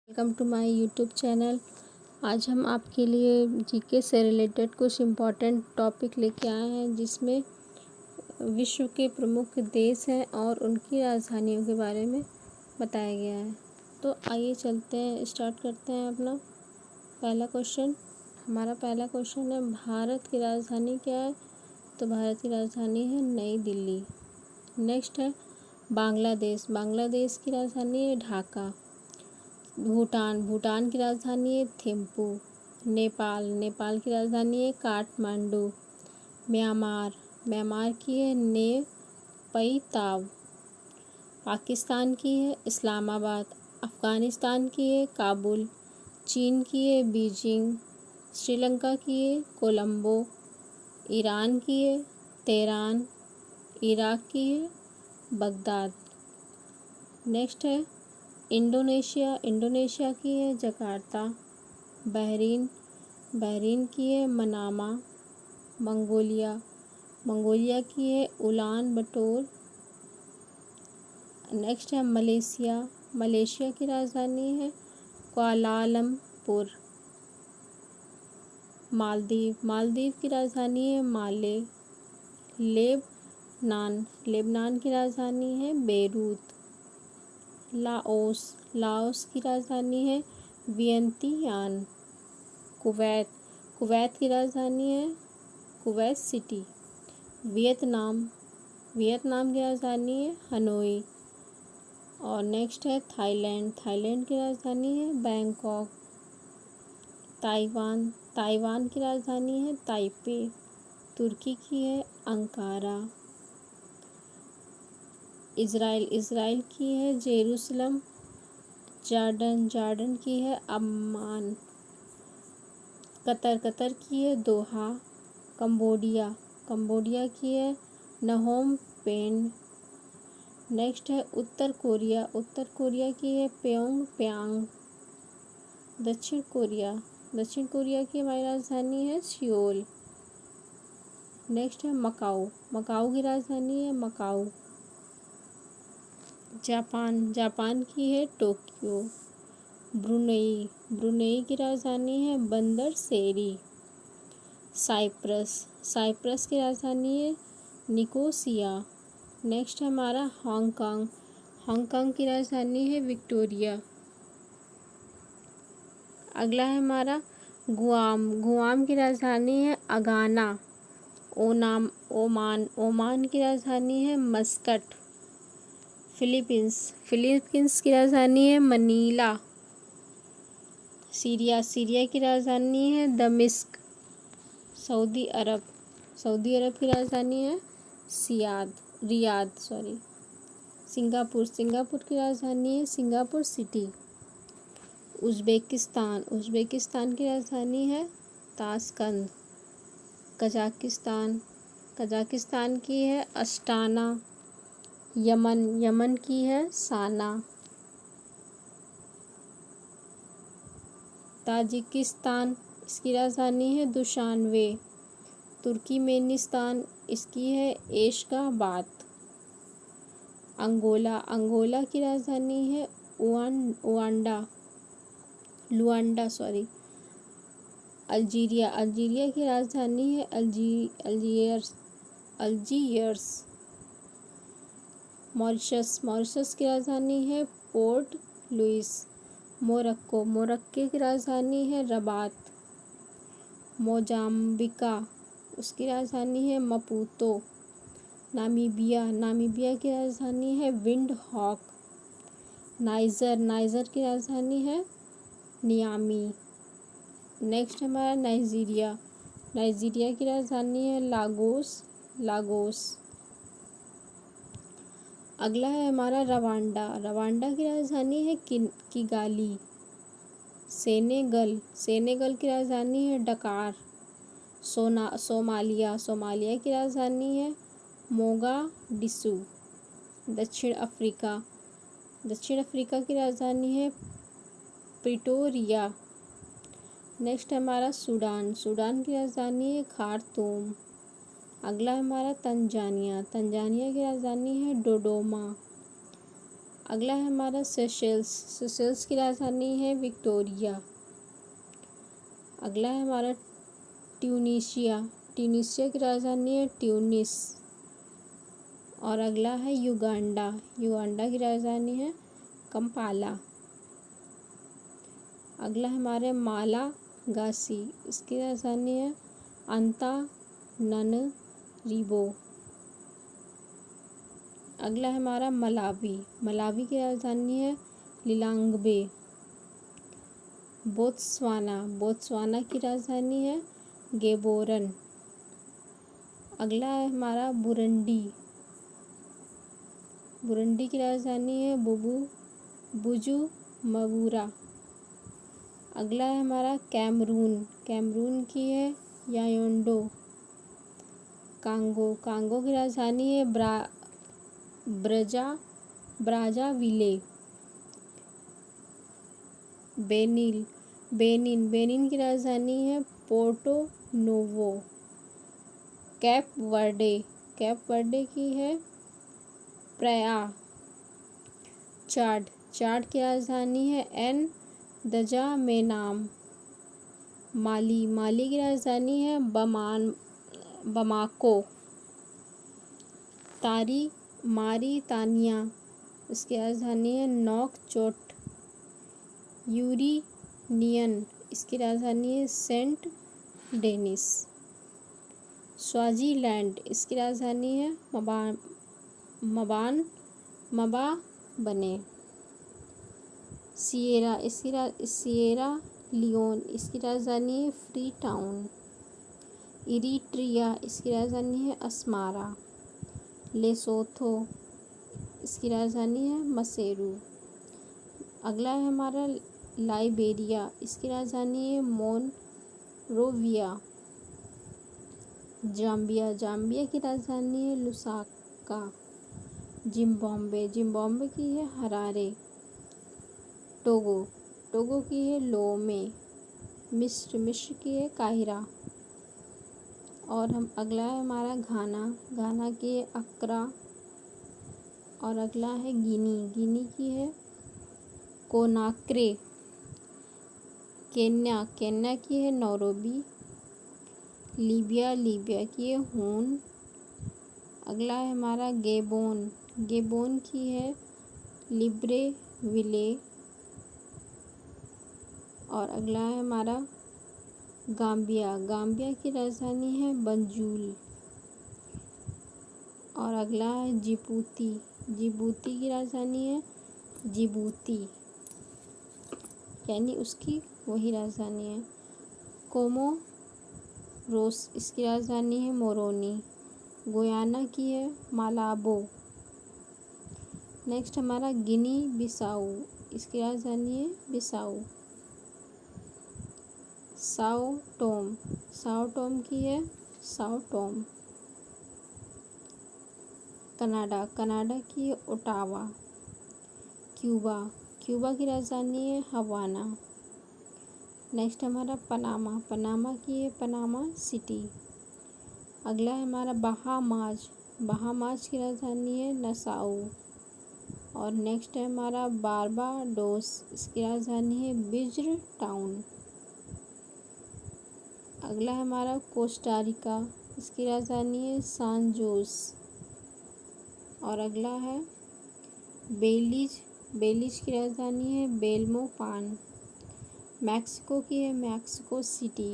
Welcome to my YouTube channel. आज हम आपके लिए जीके से रिलेटेड कुछ इम्पोर्टेंट टॉपिक लेके आए हैं, जिसमें विश्व के प्रमुख देश हैं और उनकी राजधानियों के बारे में बताया गया है। तो आइए चलते हैं, स्टार्ट करते हैं अपना पहला क्वेश्चन। हमारा पहला क्वेश्चन है, भारत की राजधानी क्या है? तो भारत की राजधानी है नई दिल्ली। नेक्स्ट है बांग्लादेश। बांग्लादेश की राजधानी है ढाका। भूटान की राजधानी है थिम्पू। नेपाल की राजधानी है काठमांडू। म्यांमार की है ने पई ताव। पाकिस्तान की है इस्लामाबाद। अफ़गानिस्तान की है काबुल। चीन की है बीजिंग। श्रीलंका की है कोलंबो। ईरान की है तेहरान। इराक की है बगदाद। नेक्स्ट है इंडोनेशिया की है जकार्ता। बहरीन की है मनामा। मंगोलिया की है उलान बटोर। नेक्स्ट है मलेशिया की राजधानी है कुआलालंपुर। मालदीव की राजधानी है माले। लेबनान की राजधानी है बेरूत। लाओस की राजधानी है वियंतियान। कुवैत की राजधानी है कुवैत सिटी। वियतनाम की राजधानी है हनोई। और नेक्स्ट है थाईलैंड की राजधानी है बैंकॉक। ताइवान की राजधानी है ताइपे। तुर्की की है अंकारा। इज़राइल की है जेरूसलम। जॉर्डन की है अम्मान। कतर की है दोहा। कंबोडिया की है नहोम पेन। नेक्स्ट है उत्तर कोरिया की है प्योंगयांग। दक्षिण कोरिया की हमारी राजधानी है सियोल। नेक्स्ट है मकाऊ की राजधानी है मकाऊ। जापान की है टोक्यो। ब्रुनेई की राजधानी है बंदर सेरी। साइप्रस की राजधानी है निकोसिया। नेक्स्ट है हमारा हांगकांग की राजधानी है विक्टोरिया। अगला है हमारा गुआम की राजधानी है अगाना। ओमान की राजधानी है मस्कट। फिलीपींस की राजधानी है मनीला। सीरिया की राजधानी है दमिश्क। सऊदी अरब की राजधानी है रियाद। सिंगापुर की राजधानी है सिंगापुर सिटी। उज़्बेकिस्तान की राजधानी है ताशकंद। कजाकिस्तान की है अस्टाना। यमन की है साना। ताजिकिस्तान, इसकी राजधानी है दुशानबे। तुर्कमेनिस्तान, इसकी है एशगाबाद। अंगोला की राजधानी है लुआंडा। अल्जीरिया की राजधानी है अल्जीयर्स। मॉरिशस की राजधानी है पोर्ट लुइस। मोरक्को की राजधानी है रबात। मोजाम्बिका, उसकी राजधानी है मपूतो। नामीबिया की राजधानी है विंडहॉक। नाइजर की राजधानी है नियामी। नेक्स्ट हमारा नाइजीरिया की राजधानी है लागोस। अगला है हमारा रवांडा की राजधानी है किगाली। सेनेगल की राजधानी है डकार। सोमालिया की राजधानी है मोगाडिशु। दक्षिण अफ्रीका की राजधानी है प्रिटोरिया। नेक्स्ट हमारा सूडान की राजधानी है खार्तूम। अगला हमारा तंजानिया की राजधानी है डोडोमा। अगला है हमारा सेशेल्स। सेशेल्स की राजधानी है विक्टोरिया। अगला है हमारा ट्यूनीशिया। ट्यूनीशिया की राजधानी है ट्यूनिस। और अगला है युगांडा। युगांडा की राजधानी है कंपाला। अगला है हमारे मालागासी। इसकी राजधानी है अंताननरिवो। अगला है हमारा मलावी। मलावी की राजधानी है लिलांगवे। बोत्सवाना। बोत्सवाना की राजधानी है गेबोरन। अगला है हमारा बुरुंडी। बुरुंडी की राजधानी है बुजुम्बुरा। अगला है हमारा कैमरून। कैमरून की है याओंडे। कांगो। कांगो की राजधानी है ब्राज़ाविले। बेनिन। बेनिन की राजधानी है Porto Novo. Cape Verde. Cape Verde की है प्राया। चाड। चाड की राजधानी है दजामेनाम। माली। माली की राजधानी है बमाको। मारितानिया। इसकी राजधानी है नौकचोट। यूरेनियन। इसकी राजधानी है सेंट डेनिस। स्वाजीलैंड। इसकी राजधानी है मबाबने। Sierra Leone. इसकी राजधानी है फ्री टाउन। इरिट्रिया। इसकी राजधानी है अस्मारा। लेसोथो। इसकी राजधानी है मसेरू। अगला है हमारा लाइबेरिया। इसकी राजधानी है मोनरोविया। जाम्बिया। जाम्बिया की राजधानी है लुसाका। जिम्बाब्वे। जिम्बाब्वे की है हरारे। टोगो। टोगो की है लोमे। मिस्र। मिस्र की है काहिरा। और अगला है हमारा घाना। घाना की है अक्रा। और अगला है गिनी। गिनी की है कोनाक्रे। केन्या। केन्या की है नैरोबी। लीबिया। लीबिया की है हून। अगला है हमारा गेबोन। गेबोन की है लिब्रेविले। और अगला है हमारा गाम्बिया। गाम्बिया की राजधानी है बंजूल। और अगला है जिबूती। जिबूती की राजधानी है जिबूती, यानी उसकी वही राजधानी है। कोमोरोस। इसकी राजधानी है मोरोनी। गुयाना की है मालाबो। नेक्स्ट हमारा गिनी बिसाऊ। इसकी राजधानी है Bissau. Sao Tome. Sao Tome की है साओ टोम। कनाडा। कनाडा की है ओटावा। क्यूबा। क्यूबा की राजधानी है हवाना। नेक्स्ट हमारा पनामा। पनामा की है पनामा सिटी। अगला है हमारा बहामास। बहामास की राजधानी है नसाउ। और नेक्स्ट है हमारा बारबाडोस। इसकी राजधानी है बिज्र टाउन। अगला है हमारा कोस्टारिका। इसकी राजधानी है सान जोस। और अगला है बेलीज। बेलीज की राजधानी है बेल्मोपान। मैक्सिको की है मैक्सिको सिटी।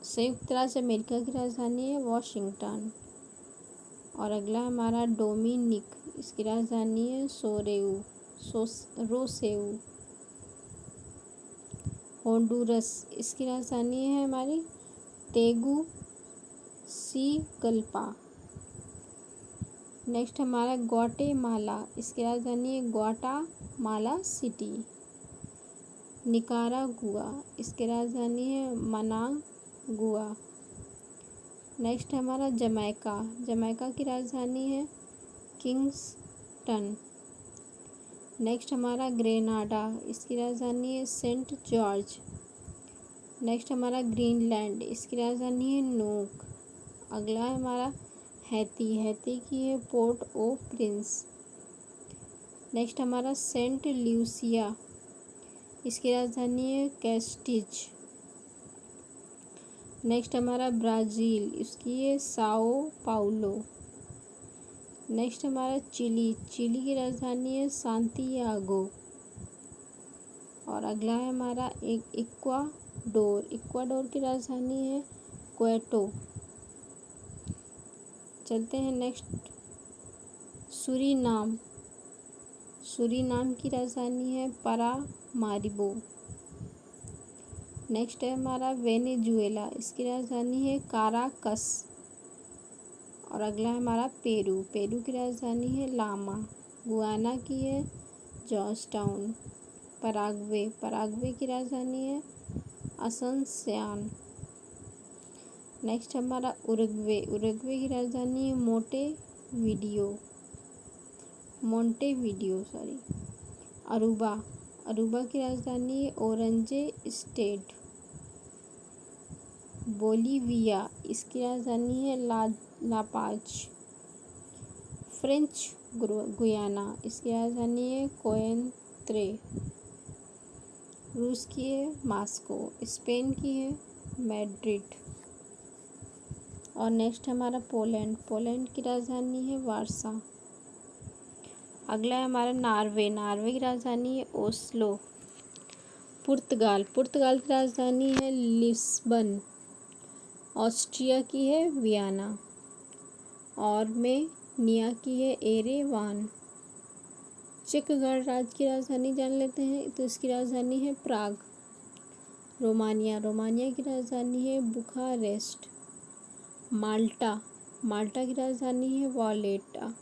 संयुक्त राज्य अमेरिका की राजधानी है वॉशिंगटन। और अगला हमारा डोमिनिक। इसकी राजधानी है रोसेऊ। होंडुरस। इसकी राजधानी है हमारी तेगुसिगल्पा। नेक्स्ट हमारा ग्वाटेमाला। इसकी राजधानी है ग्वाटामाला सिटी। निकारागुआ। इसकी राजधानी है मनागुआ। नेक्स्ट हमारा जमैका। जमैका की राजधानी है किंगस्टन। नेक्स्ट हमारा ग्रेनाडा। इसकी राजधानी है सेंट जॉर्ज। नेक्स्ट हमारा ग्रीनलैंड। इसकी राजधानी है नूक। अगला है हमारा हैती की है पोर्ट ओ प्रिंस। नेक्स्ट हमारा सेंट ल्यूसिया, इसकी राजधानी है कैस्टिज। नेक्स्ट हमारा ब्राज़ील, इसकी है साओ पाउलो। नेक्स्ट हमारा चिली की राजधानी है सांतियागो। और अगला है हमारा इक्वाडोर की राजधानी है क्वेटो। चलते हैं नेक्स्ट सूरीनाम की राजधानी है पारामारिबो। नेक्स्ट है हमारा वेनेजुएला, इसकी राजधानी है काराकस। और अगला है हमारा पेरू की राजधानी है लामा। गुयाना की है जॉर्जटाउन। पराग्वे की राजधानी है असन्सियान। नेक्स्ट हमारा उरुग्वे की राजधानी है मोंटेवीडियो। अरूबा की राजधानी है ओरेंजे स्टेट। बोलीविया, इसकी राजधानी है लापाज। फ्रेंच गुयाना, इसकी राजधानी है कोएंत्रे। रूस की है मास्को। स्पेन की है मैड्रिड। और नेक्स्ट हमारा पोलैंड की राजधानी है वारसा। अगला है हमारा नॉर्वे की राजधानी है ओस्लो। पुर्तगाल की राजधानी है लिस्बन। ऑस्ट्रिया की है वियना। और मेनिया की है एरेवान। चेक गणराज्य की राजधानी जान लेते हैं, तो इसकी राजधानी है प्राग। रोमानिया की राजधानी है बुखारेस्ट। माल्टा की राजधानी है वालेटा।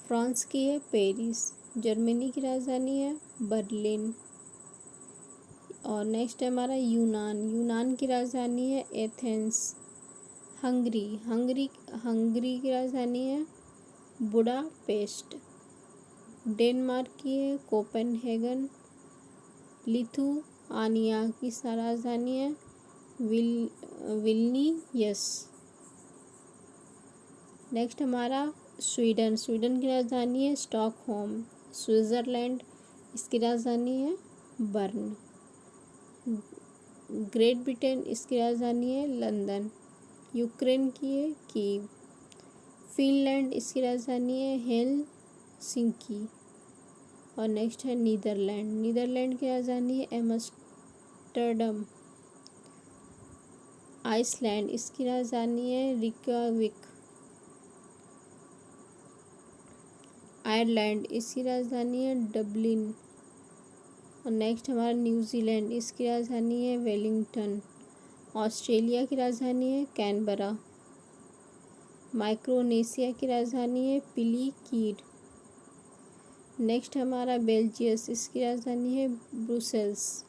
फ्रांस की है पेरिस। जर्मनी की राजधानी है बर्लिन। और नेक्स्ट है हमारा यूनान की राजधानी है एथेंस। हंगरी की राजधानी है बुडापेस्ट। डेनमार्क की है कोपेनहेगन। लिथुआनिया की राजधानी है विल्नियस। नेक्स्ट हमारा स्वीडन की राजधानी है स्टॉकहोम। स्विट्ज़रलैंड, इसकी राजधानी है बर्न। ग्रेट ब्रिटेन, इसकी राजधानी है लंदन। यूक्रेन की है कीव। फिनलैंड, इसकी राजधानी है हेलसिंकी। और नेक्स्ट है नीदरलैंड की राजधानी है एम्स्टर्डम। आइसलैंड, इसकी राजधानी है रिकयाविक। आयरलैंड, इसकी राजधानी है डबलिन। और नेक्स्ट हमारा न्यूजीलैंड, इसकी राजधानी है वेलिंगटन। ऑस्ट्रेलिया की राजधानी है कैनबरा। माइक्रोनेशिया की राजधानी है पिलीकीड। नेक्स्ट हमारा बेल्जियस, इसकी राजधानी है ब्रुसेल्स।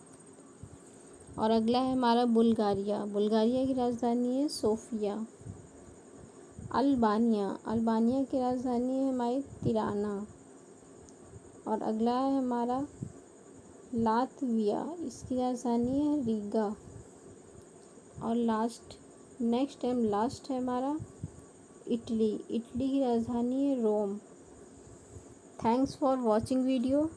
और अगला है हमारा बुल्गारिया की राजधानी है सोफिया। अल्बानिया की राजधानी है हमारी तिराना। और अगला है हमारा लातविया, इसकी राजधानी है रीगा। और लास्ट है हमारा इटली की राजधानी है Rome. Thanks for watching video.